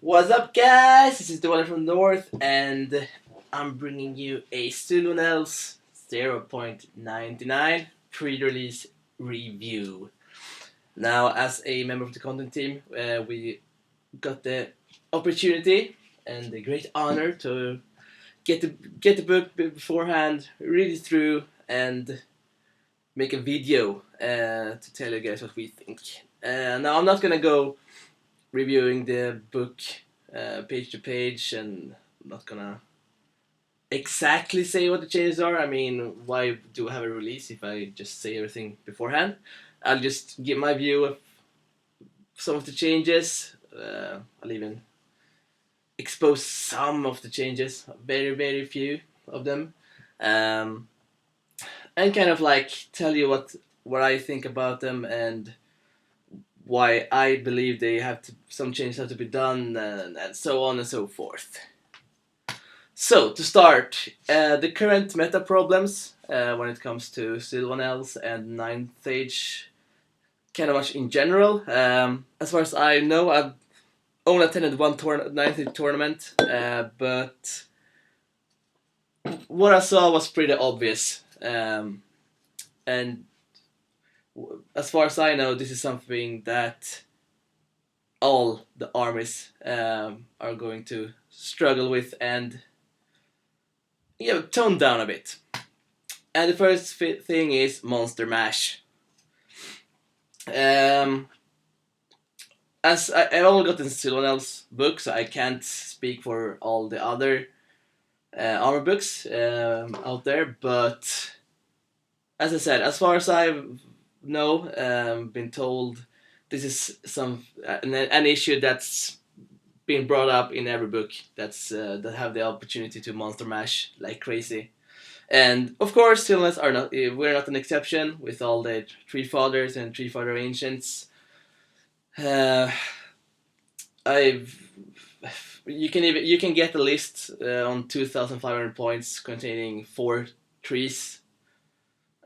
What's up, guys? This is the one from North, and I'm bringing you a Sylvan Elves 0.99 pre-release review. Now, as a member of the content team, we got the opportunity and the great honor to get the book beforehand, read it through, and make a video to tell you guys what we think. Now, I'm not gonna go reviewing the book page to page, and I'm not gonna exactly say what the changes are. I mean, why do I have a release if I just say everything beforehand? I'll just give my view of some of the changes. I'll even expose some of the changes, very few of them, um, and kind of like tell you what I think about them and why I believe they have to some changes have to be done, and so on and so forth. So to start, the current meta problems when it comes to Sylvan Elves and Ninth Age, kind of much in general. As far as I know, I've only attended one Ninth Age tournament, but what I saw was pretty obvious. And as far as I know, this is something that all the armies are going to struggle with and tone down a bit. And the first thing is Monster Mash. As I've only gotten Sylvan Elves book, so I can't speak for all the other armor books out there. But as I said, as far as I know, been told, this is an issue that's been brought up in every book that have the opportunity to monster mash like crazy. And of course, Sylvan are not. We're not an exception with all the Tree Fathers and Tree Father Ancients. I've you can get a list on 2,500 points containing 4 trees,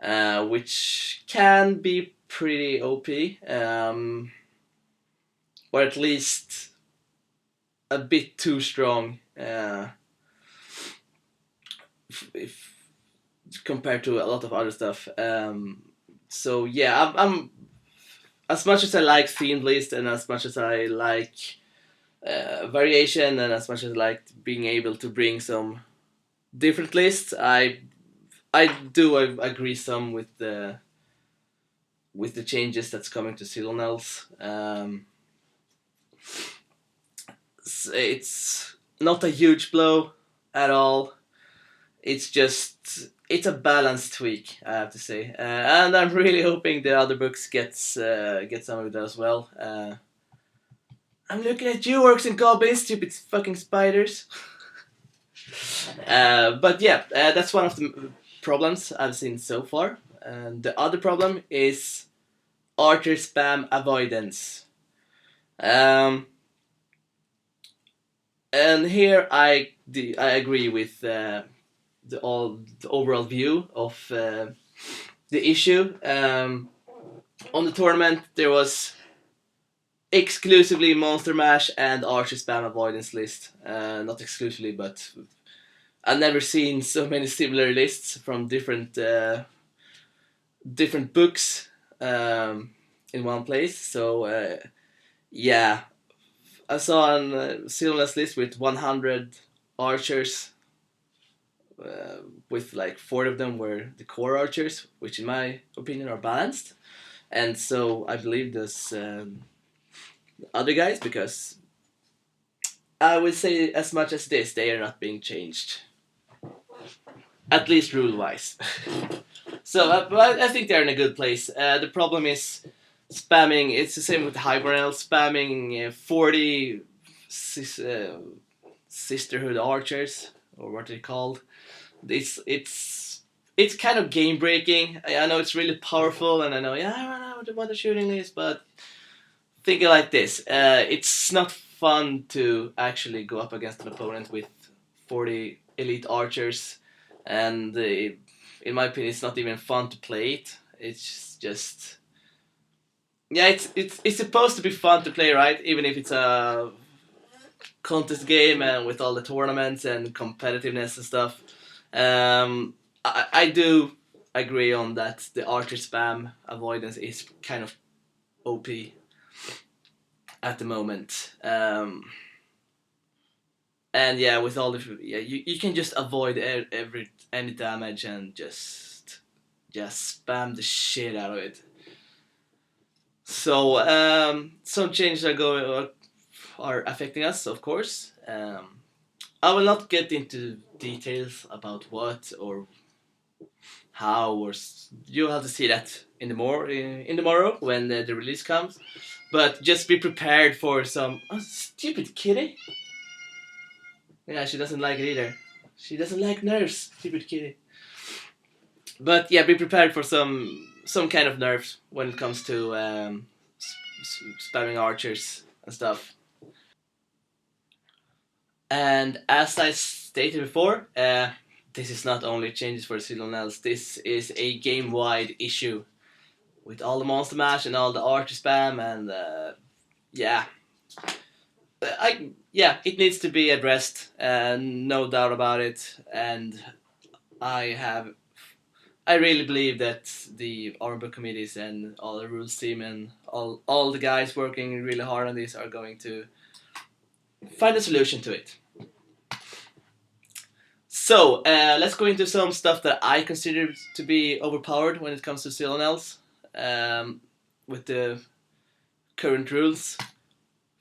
which can be pretty OP, or at least a bit too strong if compared to a lot of other stuff. So yeah, I'm as much as I like themed list and as much as I like variation and as much as I like being able to bring some different lists, I do agree some with the changes that's coming to Sylvan Elves. It's not a huge blow at all. It's a balanced tweak, I have to say, and I'm really hoping the other books get some of it as well. I'm looking at you, orcs and goblins, stupid fucking spiders. But yeah, that's one of the problems I've seen so far. And the other problem is archer spam avoidance. And here I agree with the overall view of the issue. On the tournament, there was exclusively Monster Mash and Archer Spam avoidance list. Not exclusively, but I've never seen so many similar lists from different books in one place. So yeah, I saw a Sylvan's list with 100 archers, with like 4 of them were the core archers, which in my opinion are balanced. And so I believe this other guys, because I would say as much as this, they are not being changed. At least rule-wise. So I think they're in a good place. The problem is spamming. It's the same with Hibernal, spamming 40 sisterhood archers, or what they're called. It's kind of game breaking. I know it's really powerful, and I know I don't know what the shooting is, but thinking like this, it's not fun to actually go up against an opponent with 40 elite archers, and in my opinion, it's not even fun to play it. It's just it's supposed to be fun to play, right? Even if it's a contest game and with all the tournaments and competitiveness and stuff. I do agree on that. The archer spam avoidance is kind of OP at the moment. And yeah, with all the you can just avoid any damage and just spam the shit out of it. So some changes are affecting us, of course. I will not get into details about what or how, or you'll have to see that in tomorrow when the release comes. But just be prepared for some stupid kitty. Yeah, she doesn't like it either. She doesn't like nerfs, stupid kitty. But yeah, be prepared for some kind of nerfs when it comes to spamming archers and stuff. And as I stated before, this is not only changes for Sylvan Elves. This is a game-wide issue with all the monster mash and all the archer spam, and yeah, it needs to be addressed, no doubt about it. And I have I really believe that the armor book committees and all the rules team and all the guys working really hard on this are going to find a solution to it. So let's go into some stuff that I consider to be overpowered when it comes to Sylvan Elves, with the current rules.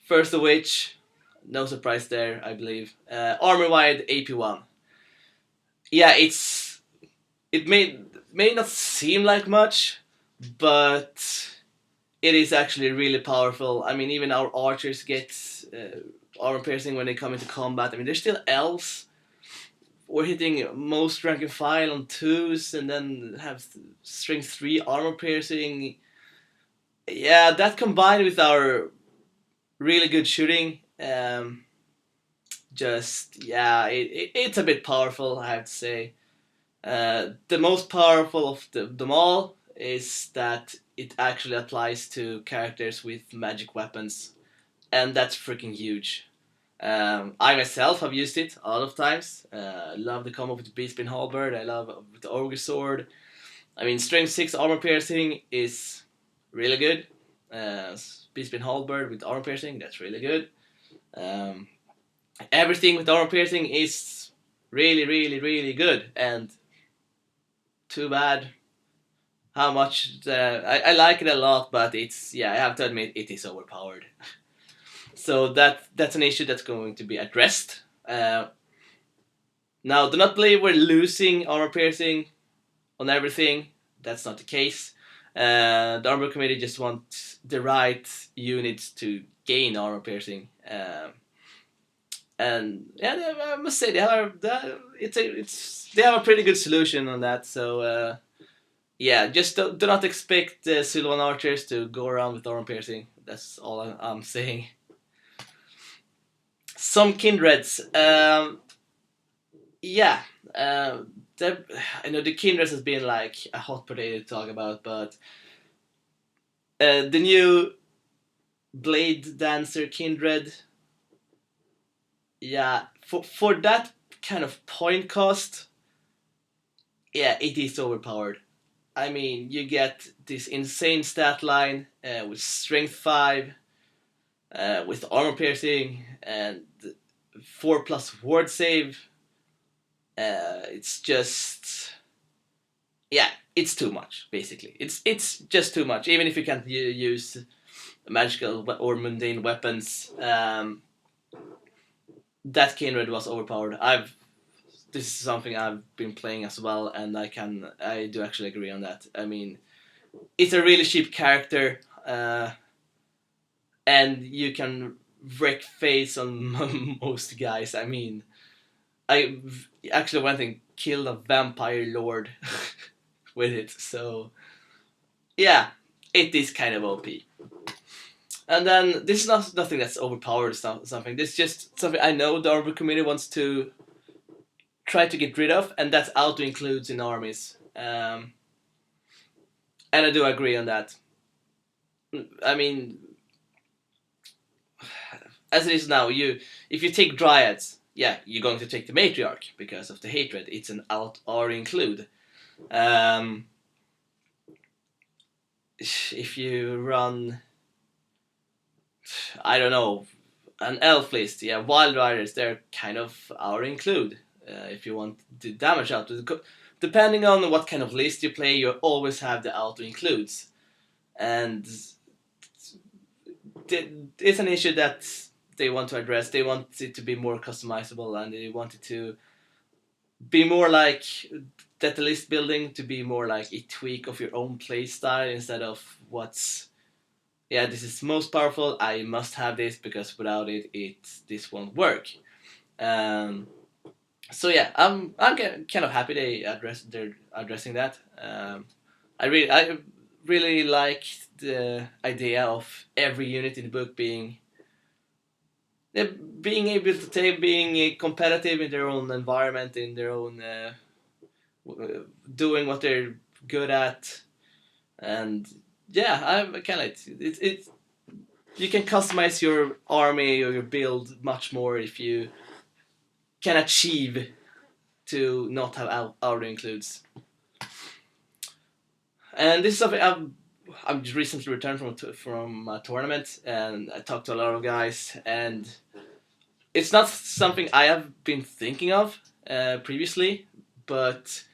First of which, no surprise there, I believe, armor wide AP1. Yeah, it may not seem like much, but it is actually really powerful. I mean, even our archers get armor piercing when they come into combat. I mean, they're still elves. We're hitting most rank and file on 2s, and then have strength 3 armor piercing. Yeah, that combined with our really good shooting, it's a bit powerful, I have to say. The most powerful of them all is that it actually applies to characters with magic weapons, and that's freaking huge. I myself have used it a lot of times. Love the combo with Beastbane Halberd. I love with the Ogre Sword. I mean, Strength 6 armor piercing is really good. Beastbane Halberd with armor piercing, that's really good. Everything with armor piercing is really, really, really good, and too bad how much I like it a lot, but I have to admit it is overpowered. So that's an issue that's going to be addressed. Now, do not believe we're losing armor piercing on everything. That's not the case. The armor committee just wants the right units to gain armor piercing. And yeah, I must say they have a pretty good solution on that. So yeah, just do not expect the Sylvan archers to go around with armor piercing. That's all I'm saying. Some Kindreds. Yeah. I know the Kindreds has been like a hot potato to talk about, but the new Blade Dancer Kindred, yeah, for that kind of point cost, yeah, it is overpowered. I mean, you get this insane stat line with strength 5, with armor piercing and 4+ ward save. It's just, yeah, it's too much. Basically, it's just too much. Even if you can't use magical or mundane weapons, that Kindred was overpowered. This is something I've been playing as well, and I do actually agree on that. I mean, it's a really cheap character, and you can wreck face on most guys. I mean, I actually went and killed a vampire lord with it, so yeah, it is kind of OP. And then this is nothing that's overpowered or something. This is just something I know the armor committee wants to try to get rid of, and that's auto includes in armies. And I do agree on that. I mean, as it is now, if you take Dryads, yeah, you're going to take the Matriarch because of the hatred. It's an alt or include. Um, if you run, I don't know, an elf list, yeah, Wild Riders, they're kind of our include. If you want the damage out, depending on what kind of list you play, you always have the auto includes, and it's an issue that they want to address. They want it to be more customizable, and they want it to be more like that. The list building to be more like a tweak of your own play style instead of what's, yeah, this is most powerful. I must have this because without it, this won't work. Um, so yeah, I'm kind of happy they're addressing that. I really like the idea of every unit in the book being able to take being competitive in their own environment, in their own doing what they're good at, and yeah, I kind of it's you can customize your army or your build much more if you can achieve to not have auto includes. And this is something I'm just recently returned from a tournament, and I talked to a lot of guys, and it's not something I have been thinking of previously, but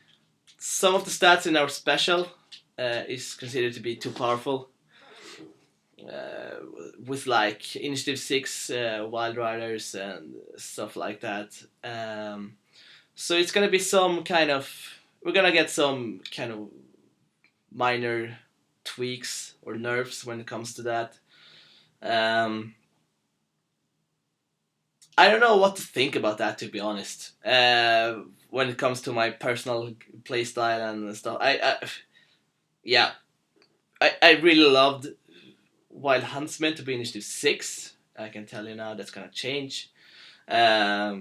some of the stats in our special is considered to be too powerful. With like Initiative 6 Wild Riders and stuff like that. So it's gonna be some kind of, we're gonna get some kind of minor tweaks or nerfs when it comes to that. I don't know what to think about that, to be honest. When it comes to my personal playstyle and stuff, yeah, I really loved Wild Huntsman to be Initiative 6. I can tell you now that's gonna change. But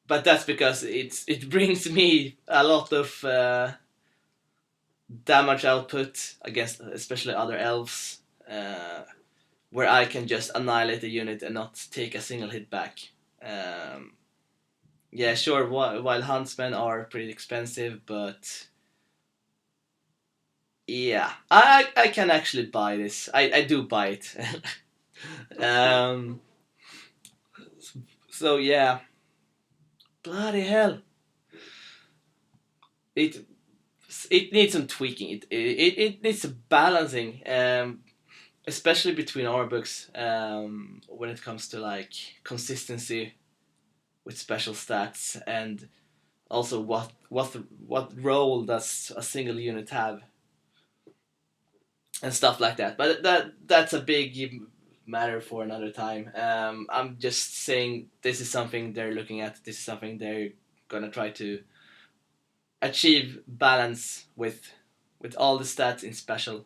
that's because it brings me a lot of damage output against especially other elves, where I can just annihilate the unit and not take a single hit back. Yeah, sure, while huntsmen are pretty expensive, but yeah, I can actually buy this. I do buy it. um, so yeah, bloody hell, it it needs some tweaking. It needs some balancing. Especially between our books, when it comes to like consistency with special stats, and also what role does a single unit have and stuff like that. But that's a big matter for another time. I'm just saying this is something they're looking at. This is something they're gonna try to achieve balance with all the stats in special.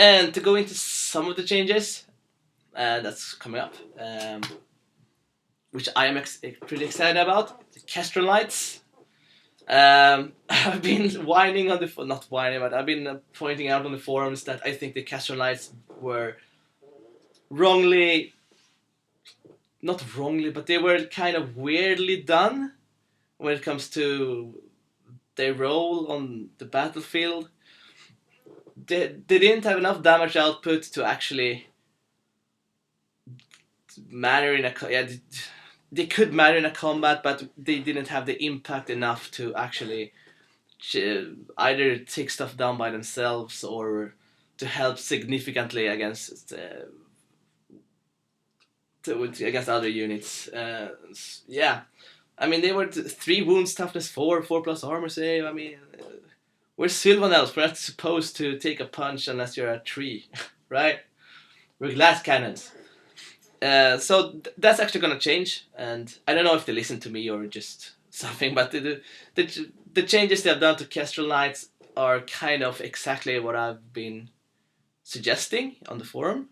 And to go into some of the changes that's coming up, which I am pretty excited about, the Castronite. I've been whining on the not whining, but I've been pointing out on the forums that I think the Castronite were wrongly, not wrongly, but they were kind of weirdly done when it comes to their role on the battlefield. They didn't have enough damage output to actually matter in a they could matter in a combat, but they didn't have the impact enough to actually either take stuff down by themselves or to help significantly against against other units. Yeah, I mean they were 3 wounds, toughness 4, 4+ armor save. I mean, we're Sylvan Elves. We're not supposed to take a punch unless you're a tree, right? We're glass cannons. So that's actually gonna change, and I don't know if they listen to me or just something, but the changes they have done to Castronite are kind of exactly what I've been suggesting on the forum.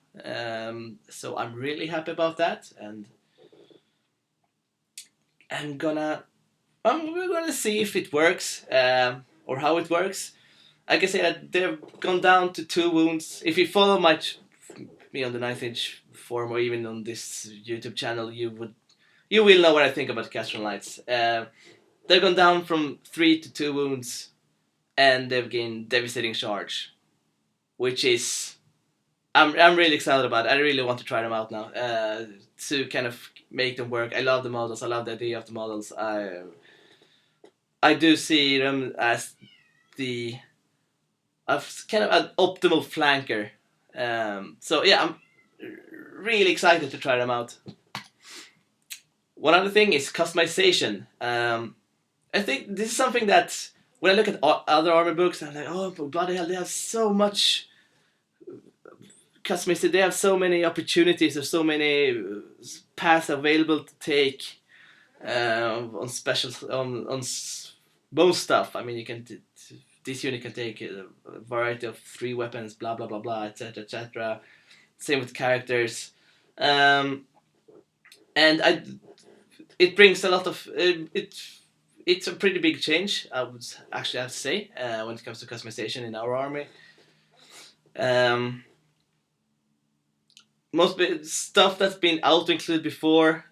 So I'm really happy about that, and we're gonna see if it works, or how it works. I can say that they've gone down to 2 wounds. If you follow me on the Ninth Age forum or even on this YouTube channel, you will know what I think about Castrolites. They've gone down from 3 to 2 wounds, and they've gained devastating charge, which is I'm really excited about it. I really want to try them out now to kind of make them work. I love the models. I love the idea of the models. I do see them as the kind of an optimal flanker. So yeah, I'm really excited to try them out. One other thing is customization. I think this is something that when I look at other armor books, I'm like, oh bloody hell, they have so much customization. They have so many opportunities. There's so many paths available to take on special on most stuff. I mean, you can this unit can take a variety of 3 weapons, blah blah blah blah, etc etc. Same with characters, and it brings a lot of it's a pretty big change. I would actually have to say when it comes to customization in our army. Most stuff that's been auto included before,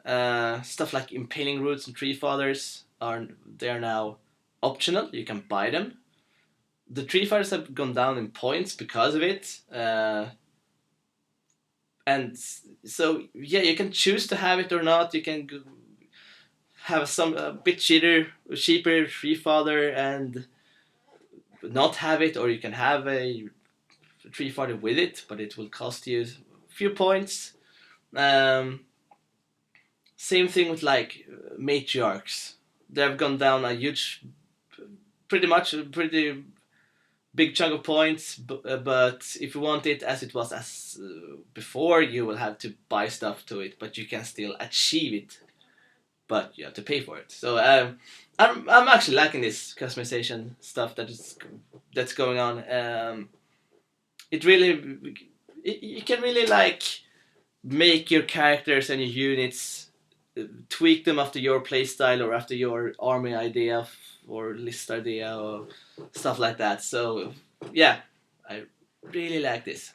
stuff like impaling roots and tree fathers are now optional. You can buy them. The tree fathers have gone down in points because of it, and so yeah, you can choose to have it or not. You can have some a bit cheaper tree father and not have it, or you can have a tree father with it, but it will cost you a few points. Same thing with like matriarchs. They've gone down a huge, pretty big chunk of points. But if you want it as it was as before, you will have to buy stuff to it. But you can still achieve it, but you have to pay for it. So I'm actually liking this customization stuff that's going on. You can really like make your characters and your units, tweak them after your playstyle or after your army idea or list idea or stuff like that. So yeah, I really like this.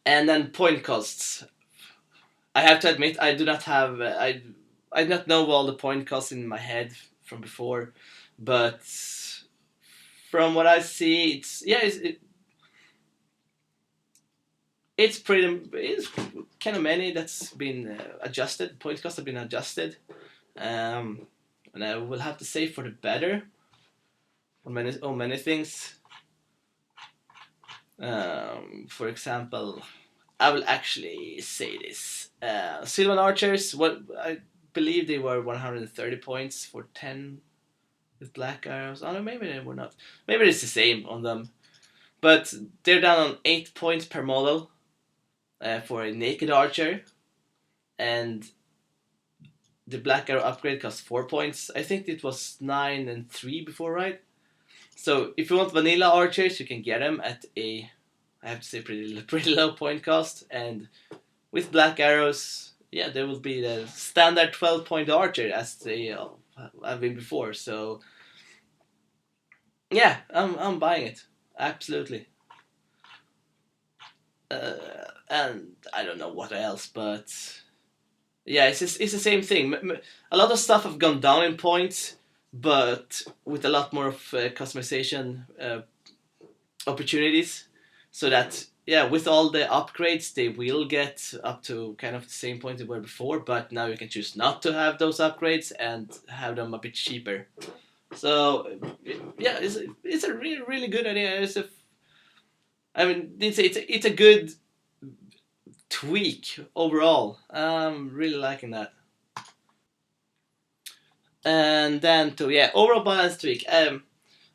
And then point costs. I have to admit I do not have I do not know all the point costs in my head from before, but from what I see, it's kind of many that's been adjusted. Point costs have been adjusted, and I will have to say for the better on many things. For example, I will actually say this: Sylvan archers. What I believe they were 130 points for 10 with black arrows. Oh no, maybe they were not. Maybe it's the same on them, but they're down on 8 points per model. For a naked archer, and the black arrow upgrade costs 4 points. I think it was 9 and 3 before, right? So if you want vanilla archers, you can get them at I have to say, pretty low point cost, and with black arrows, yeah, there will be the standard 12-point archer as they have been before. So yeah, I'm buying it, absolutely. And I don't know what else, but yeah, it's the same thing. A lot of stuff have gone down in points, but with a lot more of customization opportunities, so that yeah, with all the upgrades, they will get up to kind of the same point they were before. But now you can choose not to have those upgrades and have them a bit cheaper. So yeah, it's a really good idea. It's a good tweak overall. I'm really liking that. And then to overall balance tweak. I'm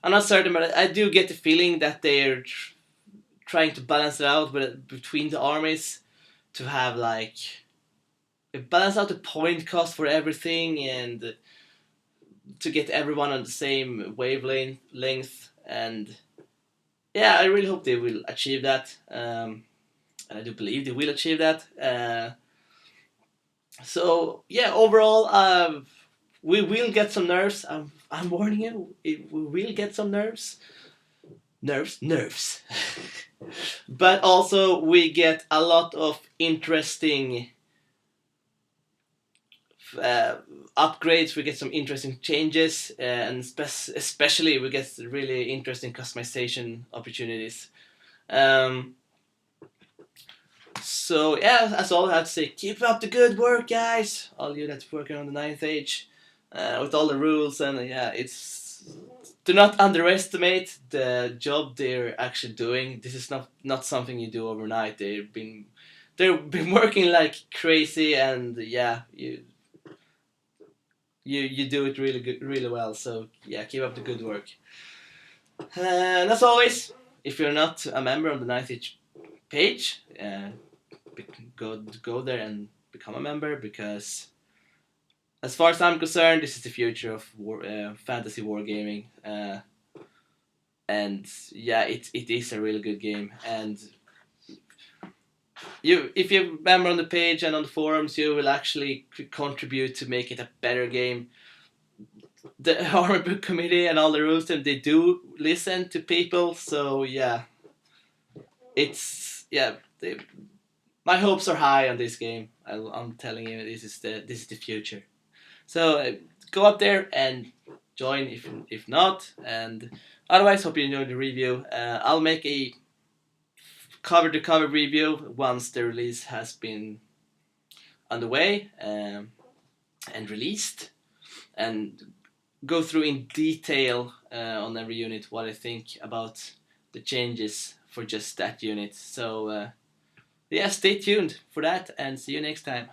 not certain, but I do get the feeling that they're trying to balance it out between the armies to have like balance out the point cost for everything and to get everyone on the same wavelength. And yeah, I really hope they will achieve that. And I do believe they will achieve that. So yeah, overall, we will get some nerfs. I'm warning you, we will get some nerves. But also we get a lot of interesting uh, upgrades. We get some interesting changes, and especially we get really interesting customization opportunities. Um, so yeah, that's all I have to say. Keep up the good work, guys. All you that's working on the ninth age, with all the rules, and yeah, it's, do not underestimate the job they're actually doing. This is not something you do overnight. They've been working like crazy, and yeah, you do it really good, really well. So yeah, keep up the good work. And as always, if you're not a member of the ninth age page, go there and become a member, because as far as I'm concerned, this is the future of fantasy wargaming. And yeah, it is a really good game. And if you're a member on the page and on the forums, you will actually contribute to make it a better game. The Armor Book Committee and all the rules team, they do listen to people. So yeah, it's yeah. My hopes are high on this game. I'm telling you, this is the future. So go up there and join if not. And otherwise, hope you enjoyed the review. I'll make a cover to cover review once the release has been underway, and released, and go through in detail on every unit what I think about the changes for just that unit. So yeah, stay tuned for that, and see you next time.